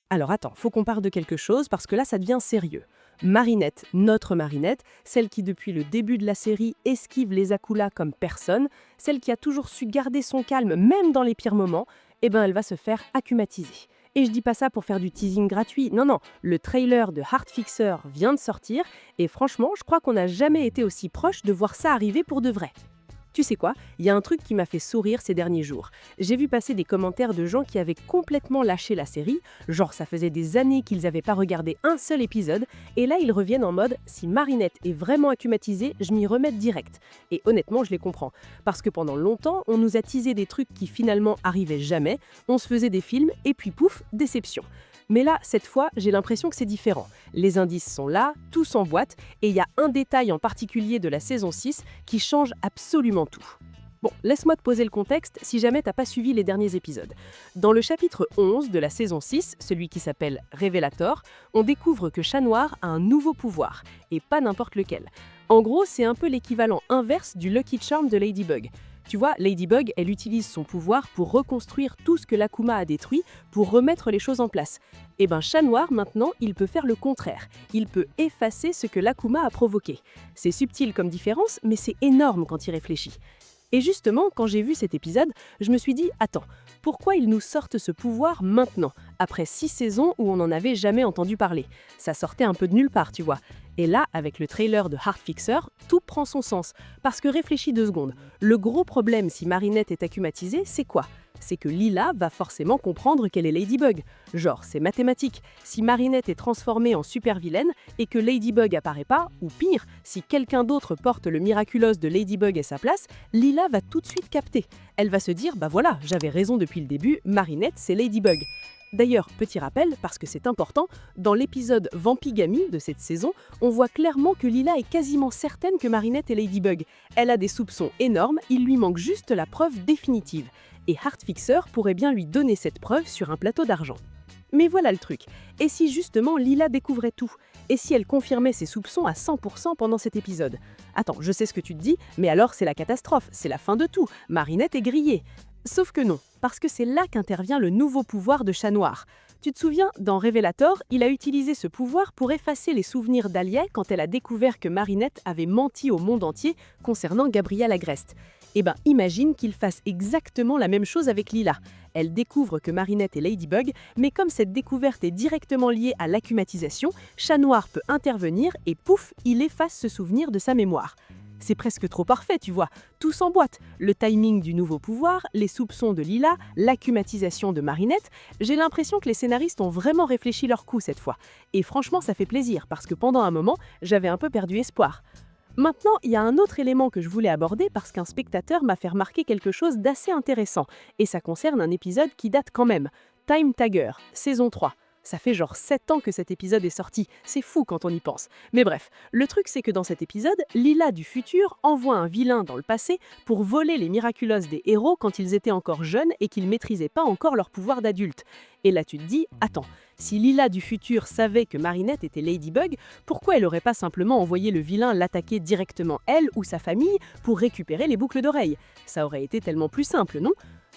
Alors attends, faut qu'on parte de quelque chose parce que là ça devient sérieux. Marinette, notre Marinette, celle qui depuis le début de la série esquive les Akula comme personne, celle qui a toujours su garder son calme même dans les pires moments, eh ben elle va se faire akumatiser. Et je dis pas ça pour faire du teasing gratuit, non non, le trailer de Heartfixer vient de sortir et franchement je crois qu'on n'a jamais été aussi proche de voir ça arriver pour de vrai. Tu sais quoi? Il y a un truc qui m'a fait sourire ces derniers jours. J'ai vu passer des commentaires de gens qui avaient complètement lâché la série, genre ça faisait des années qu'ils n'avaient pas regardé un seul épisode, et là ils reviennent en mode si Marinette est vraiment akumatisée, je m'y remets direct. Et honnêtement, je les comprends. Parce que pendant longtemps, on nous a teasé des trucs qui finalement arrivaient jamais, on se faisait des films, et puis pouf, déception. Mais là, cette fois, j'ai l'impression que c'est différent. Les indices sont là, tout s'emboîte, et il y a un détail en particulier de la saison 6 qui change absolument tout. Bon, laisse-moi te poser le contexte si jamais t'as pas suivi les derniers épisodes. Dans le chapitre 11 de la saison 6, celui qui s'appelle Révélator, on découvre que Chat Noir a un nouveau pouvoir, et pas n'importe lequel. En gros, c'est un peu l'équivalent inverse du Lucky Charm de Ladybug. Tu vois, Ladybug, elle utilise son pouvoir pour reconstruire tout ce que l'Akuma a détruit, pour remettre les choses en place. Et ben Chat Noir, maintenant, il peut faire le contraire. Il peut effacer ce que l'Akuma a provoqué. C'est subtil comme différence, mais c'est énorme quand il réfléchit. Et justement, quand j'ai vu cet épisode, je me suis dit, attends, pourquoi ils nous sortent ce pouvoir maintenant, après 6 saisons où on n'en avait jamais entendu parler? Ça sortait un peu de nulle part, tu vois. Et là, avec le trailer de Heartfixer, tout prend son sens. Parce que réfléchis 2 secondes, le gros problème si Marinette est akumatisée, c'est quoi? C'est que Lila va forcément comprendre qu'elle est Ladybug. Genre, c'est mathématique. Si Marinette est transformée en super-vilaine et que Ladybug apparaît pas, ou pire, si quelqu'un d'autre porte le miraculous de Ladybug à sa place, Lila va tout de suite capter. Elle va se dire, bah voilà, j'avais raison depuis le début, Marinette c'est Ladybug. D'ailleurs, petit rappel, parce que c'est important, dans l'épisode Vampigami de cette saison, on voit clairement que Lila est quasiment certaine que Marinette est Ladybug. Elle a des soupçons énormes, il lui manque juste la preuve définitive. Et Heartfixer pourrait bien lui donner cette preuve sur un plateau d'argent. Mais voilà le truc, et si justement Lila découvrait tout? Et si elle confirmait ses soupçons à 100% pendant cet épisode? Attends, je sais ce que tu te dis, mais alors c'est la catastrophe, c'est la fin de tout, Marinette est grillée. Sauf que non, parce que c'est là qu'intervient le nouveau pouvoir de Chat Noir. Tu te souviens, dans Révélator, il a utilisé ce pouvoir pour effacer les souvenirs d'Alia quand elle a découvert que Marinette avait menti au monde entier concernant Gabrielle Agreste. Eh ben, imagine qu'il fasse exactement la même chose avec Lila. Elle découvre que Marinette est Ladybug, mais comme cette découverte est directement liée à l'akumatisation, Chat Noir peut intervenir et pouf, il efface ce souvenir de sa mémoire. C'est presque trop parfait, tu vois. Tout s'emboîte. Le timing du nouveau pouvoir, les soupçons de Lila, l'akumatisation de Marinette. J'ai l'impression que les scénaristes ont vraiment réfléchi leur coup cette fois. Et franchement, ça fait plaisir, parce que pendant un moment, j'avais un peu perdu espoir. Maintenant, il y a un autre élément que je voulais aborder parce qu'un spectateur m'a fait remarquer quelque chose d'assez intéressant. Et ça concerne un épisode qui date quand même. Time Tagger, saison 3. Ça fait genre 7 ans que cet épisode est sorti, c'est fou quand on y pense. Mais bref, le truc c'est que dans cet épisode, Lila du futur envoie un vilain dans le passé pour voler les miraculous des héros quand ils étaient encore jeunes et qu'ils maîtrisaient pas encore leur pouvoir d'adulte. Et là tu te dis, attends, si Lila du futur savait que Marinette était Ladybug, pourquoi elle aurait pas simplement envoyé le vilain l'attaquer directement elle ou sa famille pour récupérer les boucles d'oreilles? Ça aurait été tellement plus simple, non?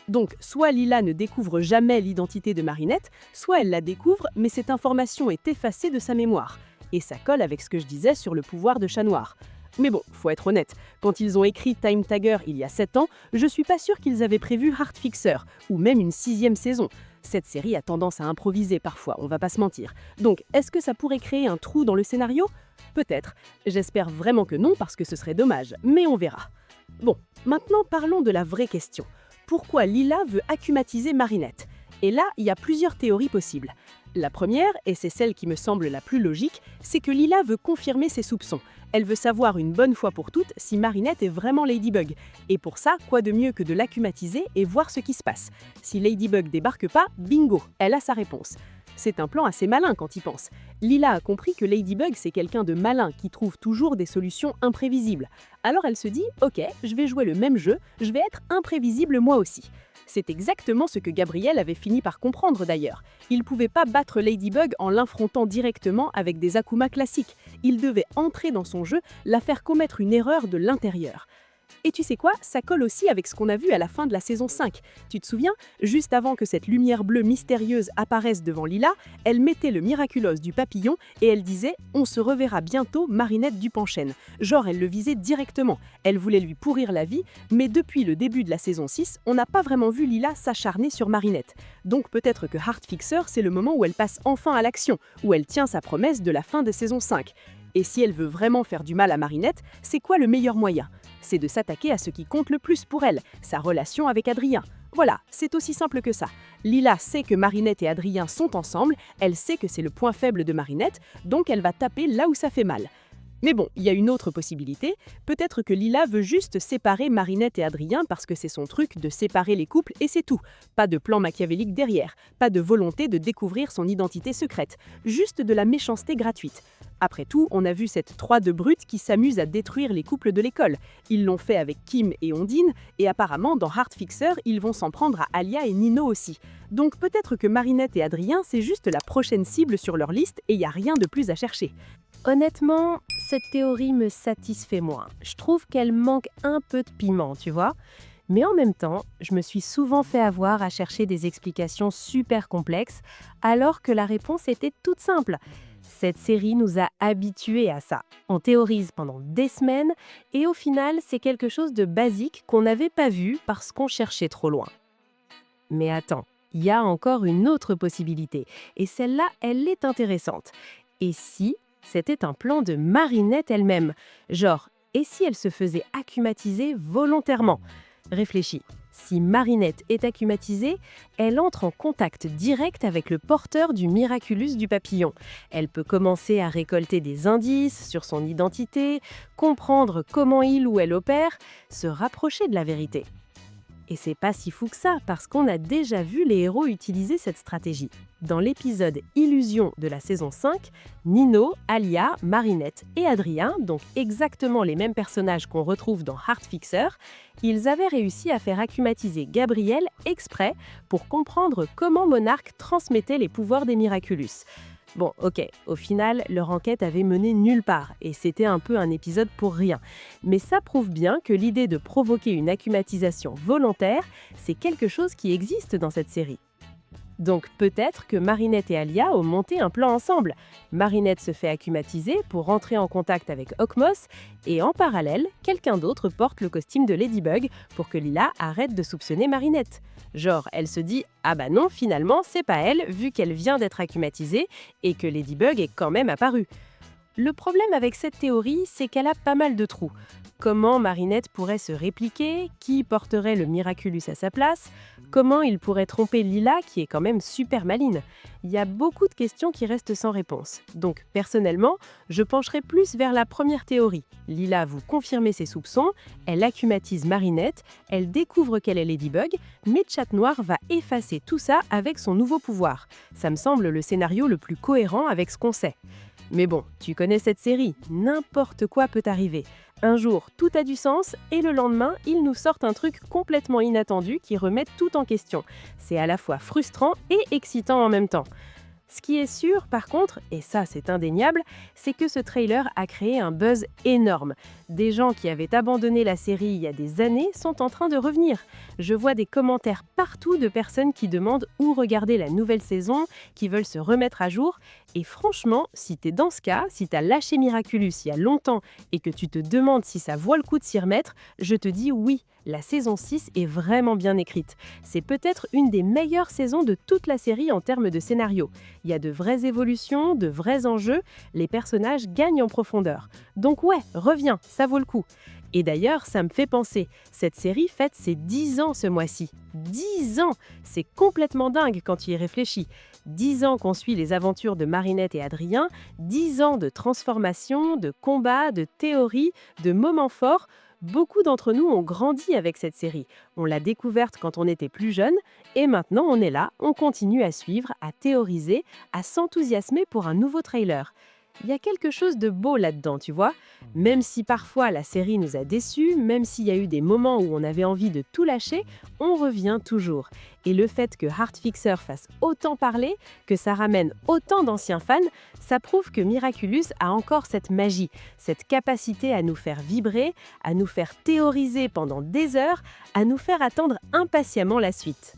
Donc, soit Lila ne découvre jamais l'identité de Marinette, soit elle la découvre, mais cette information est effacée de sa mémoire. Et ça colle avec ce que je disais sur le pouvoir de Chat Noir. Mais bon, faut être honnête, quand ils ont écrit Time Tagger il y a 7 ans, je suis pas sûre qu'ils avaient prévu Heartfixer, ou même une 6e saison. Cette série a tendance à improviser parfois, on va pas se mentir. Donc, est-ce que ça pourrait créer un trou dans le scénario? Peut-être. J'espère vraiment que non, parce que ce serait dommage, mais on verra. Bon, maintenant parlons de la vraie question. Pourquoi Lila veut akumatiser Marinette? Et là, il y a plusieurs théories possibles. La première, et c'est celle qui me semble la plus logique, c'est que Lila veut confirmer ses soupçons. Elle veut savoir une bonne fois pour toutes si Marinette est vraiment Ladybug. Et pour ça, quoi de mieux que de l'akumatiser et voir ce qui se passe? Si Ladybug débarque pas, bingo, elle a sa réponse. C'est un plan assez malin quand il pense. Lila a compris que Ladybug c'est quelqu'un de malin qui trouve toujours des solutions imprévisibles. Alors elle se dit « Ok, je vais jouer le même jeu, je vais être imprévisible moi aussi ». C'est exactement ce que Gabriel avait fini par comprendre d'ailleurs. Il ne pouvait pas battre Ladybug en l'affrontant directement avec des Akuma classiques. Il devait entrer dans son jeu, la faire commettre une erreur de l'intérieur. Et tu sais quoi? Ça colle aussi avec ce qu'on a vu à la fin de la saison 5. Tu te souviens? Juste avant que cette lumière bleue mystérieuse apparaisse devant Lila, elle mettait le miraculos du papillon et elle disait « On se reverra bientôt, Marinette Dupanchaine ». Genre, elle le visait directement. Elle voulait lui pourrir la vie, mais depuis le début de la saison 6, on n'a pas vraiment vu Lila s'acharner sur Marinette. Donc peut-être que Heartfixer, c'est le moment où elle passe enfin à l'action, où elle tient sa promesse de la fin de saison 5. Et si elle veut vraiment faire du mal à Marinette, c'est quoi le meilleur moyen? C'est de s'attaquer à ce qui compte le plus pour elle, sa relation avec Adrien. Voilà, c'est aussi simple que ça. Lila sait que Marinette et Adrien sont ensemble, elle sait que c'est le point faible de Marinette, donc elle va taper là où ça fait mal. Mais bon, il y a une autre possibilité. Peut-être que Lila veut juste séparer Marinette et Adrien parce que c'est son truc de séparer les couples et c'est tout. Pas de plan machiavélique derrière, pas de volonté de découvrir son identité secrète, juste de la méchanceté gratuite. Après tout, on a vu cette 3 de brute qui s'amuse à détruire les couples de l'école. Ils l'ont fait avec Kim et Ondine, et apparemment dans Heartfixer, ils vont s'en prendre à Alia et Nino aussi. Donc peut-être que Marinette et Adrien, c'est juste la prochaine cible sur leur liste et il n'y a rien de plus à chercher. Honnêtement, cette théorie me satisfait moins. Je trouve qu'elle manque un peu de piment, tu vois. Mais en même temps, je me suis souvent fait avoir à chercher des explications super complexes, alors que la réponse était toute simple. Cette série nous a habitués à ça. On théorise pendant des semaines, et au final, c'est quelque chose de basique qu'on n'avait pas vu parce qu'on cherchait trop loin. Mais attends, il y a encore une autre possibilité, et celle-là, elle est intéressante. Et si c'était un plan de Marinette elle-même? Genre, et si elle se faisait accumatiser volontairement? Réfléchis. Si Marinette est accumatisée, elle entre en contact direct avec le porteur du miraculus du papillon. Elle peut commencer à récolter des indices sur son identité, comprendre comment il ou elle opère, se rapprocher de la vérité. Et c'est pas si fou que ça, parce qu'on a déjà vu les héros utiliser cette stratégie. Dans l'épisode Illusion de la saison 5, Nino, Alia, Marinette et Adrien, donc exactement les mêmes personnages qu'on retrouve dans Heartfixer, ils avaient réussi à faire accumatiser Gabriel exprès pour comprendre comment Monarch transmettait les pouvoirs des Miraculous. Bon, ok, au final, leur enquête avait mené nulle part, et c'était un peu un épisode pour rien. Mais ça prouve bien que l'idée de provoquer une acclimatisation volontaire, c'est quelque chose qui existe dans cette série. Donc peut-être que Marinette et Alia ont monté un plan ensemble. Marinette se fait acclimatiser pour rentrer en contact avec Okmos, et en parallèle, quelqu'un d'autre porte le costume de Ladybug pour que Lila arrête de soupçonner Marinette. Genre, elle se dit « Ah bah non, finalement, c'est pas elle, vu qu'elle vient d'être acclimatisée et que Ladybug est quand même apparue. » Le problème avec cette théorie, c'est qu'elle a pas mal de trous. Comment Marinette pourrait se répliquer? Qui porterait le Miraculous à sa place? Comment il pourrait tromper Lila, qui est quand même super maline? Il y a beaucoup de questions qui restent sans réponse. Donc, personnellement, je pencherai plus vers la première théorie. Lila vous confirmer ses soupçons, elle acclimatise Marinette, elle découvre qu'elle est Ladybug, mais Chat Noir va effacer tout ça avec son nouveau pouvoir. Ça me semble le scénario le plus cohérent avec ce qu'on sait. Mais bon, tu connais cette série, n'importe quoi peut arriver. Un jour, tout a du sens, et le lendemain, ils nous sortent un truc complètement inattendu qui remet tout en question. C'est à la fois frustrant et excitant en même temps. Ce qui est sûr, par contre, et ça c'est indéniable, c'est que ce trailer a créé un buzz énorme. Des gens qui avaient abandonné la série il y a des années sont en train de revenir. Je vois des commentaires partout de personnes qui demandent où regarder la nouvelle saison, qui veulent se remettre à jour. Et franchement, si t'es dans ce cas, si t'as lâché Miraculous il y a longtemps et que tu te demandes si ça vaut le coup de s'y remettre, je te dis oui, la saison 6 est vraiment bien écrite. C'est peut-être une des meilleures saisons de toute la série en termes de scénario. Il y a de vraies évolutions, de vrais enjeux, les personnages gagnent en profondeur. Donc ouais, reviens, ça vaut le coup. Et d'ailleurs, ça me fait penser, cette série fête ses 10 ans ce mois-ci. 10 ans! C'est complètement dingue quand tu y réfléchis. 10 ans qu'on suit les aventures de Marinette et Adrien, 10 ans de transformation, de combats, de théories, de moments forts. Beaucoup d'entre nous ont grandi avec cette série. On l'a découverte quand on était plus jeune, et maintenant on est là, on continue à suivre, à théoriser, à s'enthousiasmer pour un nouveau trailer. Il y a quelque chose de beau là-dedans, tu vois. Même si parfois la série nous a déçus, même s'il y a eu des moments où on avait envie de tout lâcher, on revient toujours. Et le fait que Heartfixer fasse autant parler, que ça ramène autant d'anciens fans, ça prouve que Miraculous a encore cette magie, cette capacité à nous faire vibrer, à nous faire théoriser pendant des heures, à nous faire attendre impatiemment la suite.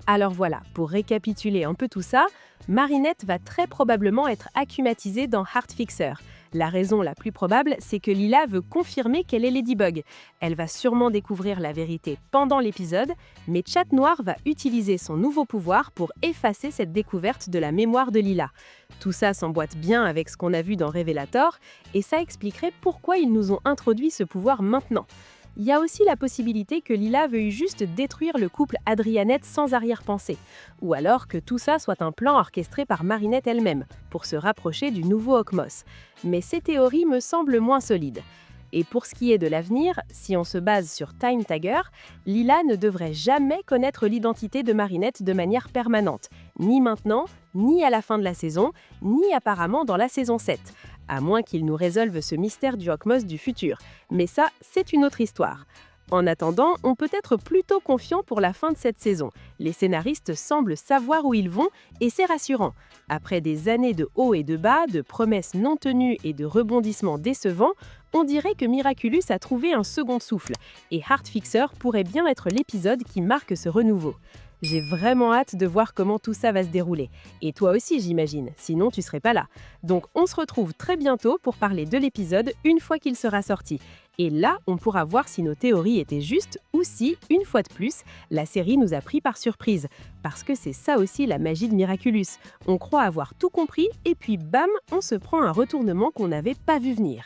Alors voilà, pour récapituler un peu tout ça, Marinette va très probablement être akumatisée dans Heartfixer. La raison la plus probable, c'est que Lila veut confirmer qu'elle est Ladybug. Elle va sûrement découvrir la vérité pendant l'épisode, mais Chat Noir va utiliser son nouveau pouvoir pour effacer cette découverte de la mémoire de Lila. Tout ça s'emboîte bien avec ce qu'on a vu dans Révélateur, et ça expliquerait pourquoi ils nous ont introduit ce pouvoir maintenant. Il y a aussi la possibilité que Lila veuille juste détruire le couple Adrianette sans arrière-pensée, ou alors que tout ça soit un plan orchestré par Marinette elle-même, pour se rapprocher du nouveau Hawkmoss. Mais ces théories me semblent moins solides. Et pour ce qui est de l'avenir, si on se base sur Time Tiger, Lila ne devrait jamais connaître l'identité de Marinette de manière permanente, ni maintenant, ni à la fin de la saison, ni apparemment dans la saison 7. À moins qu'il nous résolve ce mystère du Hawkmoss du futur. Mais ça, c'est une autre histoire. En attendant, on peut être plutôt confiant pour la fin de cette saison. Les scénaristes semblent savoir où ils vont et c'est rassurant. Après des années de hauts et de bas, de promesses non tenues et de rebondissements décevants, on dirait que Miraculous a trouvé un second souffle et Heartfixer pourrait bien être l'épisode qui marque ce renouveau. J'ai vraiment hâte de voir comment tout ça va se dérouler. Et toi aussi, j'imagine, sinon tu serais pas là. Donc on se retrouve très bientôt pour parler de l'épisode une fois qu'il sera sorti. Et là, on pourra voir si nos théories étaient justes ou si, une fois de plus, la série nous a pris par surprise. Parce que c'est ça aussi la magie de Miraculous. On croit avoir tout compris et puis bam, on se prend un retournement qu'on n'avait pas vu venir.